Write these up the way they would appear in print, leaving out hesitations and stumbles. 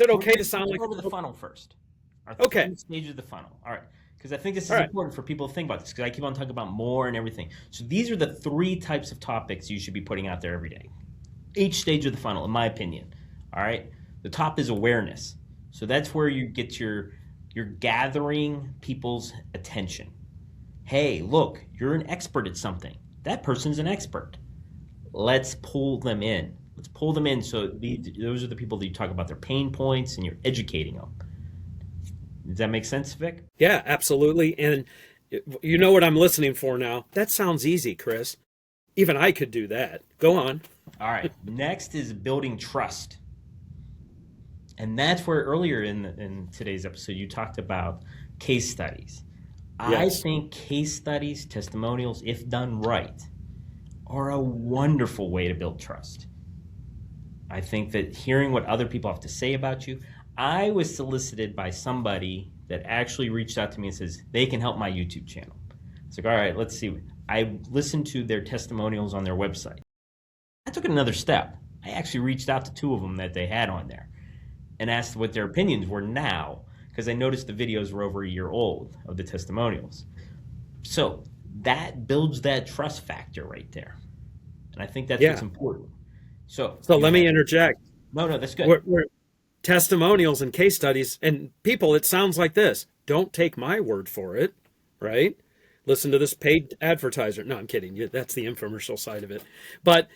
Is it okay to sound like over the funnel first? Our okay? three stages of the funnel. All right. Because I think this is All right. important for people to think about this, because I keep on talking about more and everything. So these are the three types of topics you should be putting out there every day. Each stage of the funnel, in my opinion. All right. The top is awareness. So that's where you get you're gathering people's attention. Hey, look, you're an expert at something. That person's an expert. Let's pull them in. Let's pull them in. So those are the people that you talk about their pain points and you're educating them. Does that make sense, Vic? Yeah, absolutely. And you know what I'm listening for now. That sounds easy, Chris. Even I could do that. Go on. All right. Next is building trust. And that's where earlier in today's episode, you talked about case studies. Yes. I think case studies, testimonials, if done right, are a wonderful way to build trust. I think that hearing what other people have to say about you, I was solicited by somebody that actually reached out to me and says, they can help my YouTube channel. It's like, all right, let's see. I listened to their testimonials on their website. I took it another step. I actually reached out to two of them that they had on there and asked what their opinions were now, because I noticed the videos were over a year old of the testimonials. So that builds that trust factor right there. And I think that's what's important. So let me interject. No, that's good. We're testimonials and case studies, and people, it sounds like this. Don't take my word for it, right? Listen to this paid advertiser. No, I'm kidding. That's the infomercial side of it. But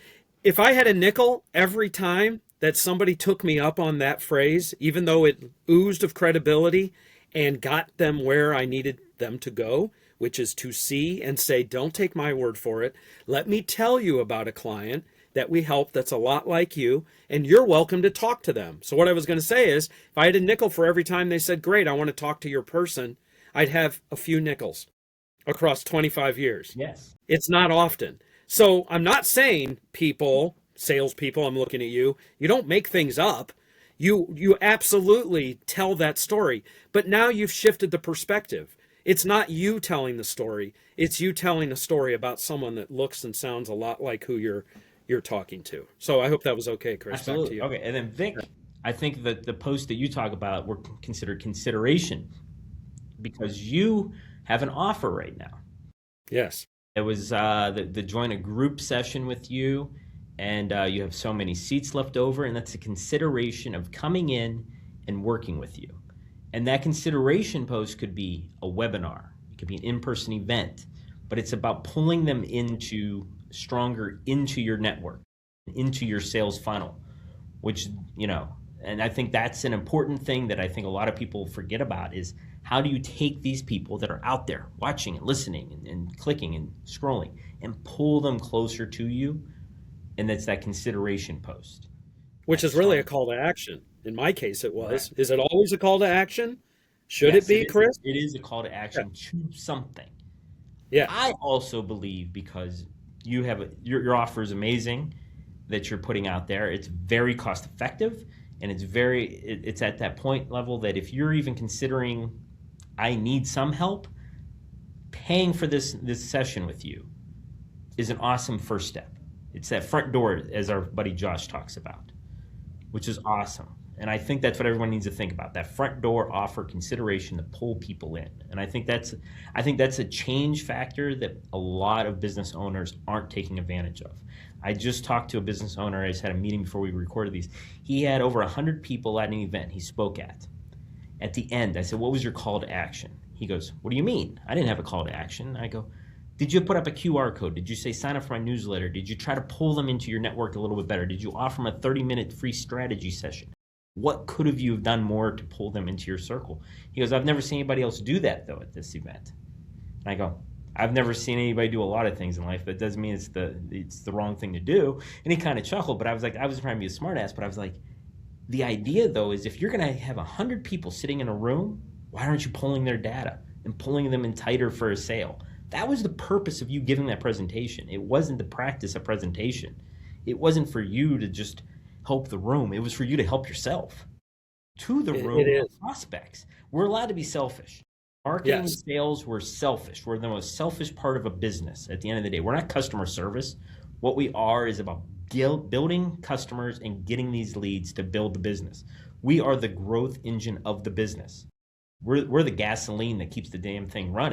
if I had a nickel every time that somebody took me up on that phrase, even though it oozed of credibility and got them where I needed them to go, which is to see and say, don't take my word for it. Let me tell you about a client that we help that's a lot like you, and you're welcome to talk to them. So what I was going to say is, if I had a nickel for every time they said, great, I want to talk to your person, I'd have a few nickels across 25 years. Yes. It's not often. So I'm not saying people, salespeople, I'm looking at you, you don't make things up. You absolutely tell that story. But now you've shifted the perspective. It's not you telling the story. It's you telling a story about someone that looks and sounds a lot like who you're talking to. So I hope that was okay, Chris. Absolutely. Back to you. Okay. And then Vic, I think that the posts that you talk about were considered consideration because you have an offer right now. Yes. It was the join a group session with you, and you have so many seats left over, and that's a consideration of coming in and working with you. And that consideration post could be a webinar. It could be an in-person event, but it's about pulling them stronger into your network, into your sales funnel, which, and I think that's an important thing that I think a lot of people forget about is how do you take these people that are out there watching and listening and clicking and scrolling and pull them closer to you? And that's that consideration post. Which is really a call to action. In my case, it was. Correct. Is it always a call to action? Should it be, Chris? It is a call to action to something. Yeah. I also believe because you have your offer is amazing that you're putting out there. It's very cost effective, and it's at that point level that if you're even considering I need some help, paying for this session with you is an awesome first step. It's that front door, as our buddy Josh talks about, which is awesome. And I think that's what everyone needs to think about, that front door offer consideration to pull people in. And I think that's a change factor that a lot of business owners aren't taking advantage of. I just talked to a business owner. I just had a meeting before we recorded these. He had over 100 people at an event he spoke at. At the end, I said, what was your call to action? He goes, what do you mean? I didn't have a call to action. I go, did you put up a QR code? Did you say sign up for my newsletter? Did you try to pull them into your network a little bit better? Did you offer them a 30-minute free strategy session? What could have you done more to pull them into your circle? He goes, I've never seen anybody else do that, though, at this event. And I go, I've never seen anybody do a lot of things in life, but it doesn't mean it's the wrong thing to do. And he kind of chuckled, but I was trying to be a smart ass, but I was like, the idea, though, is if you're going to have 100 people sitting in a room, why aren't you pulling their data and pulling them in tighter for a sale? That was the purpose of you giving that presentation. It wasn't the practice of presentation. It wasn't for you to just help the room. It was for you to help yourself. To the room of prospects. We're allowed to be selfish. Marketing and sales, we're selfish. We're the most selfish part of a business at the end of the day. We're not customer service. What we are is about building customers and getting these leads to build the business. We are the growth engine of the business. We're the gasoline that keeps the damn thing running.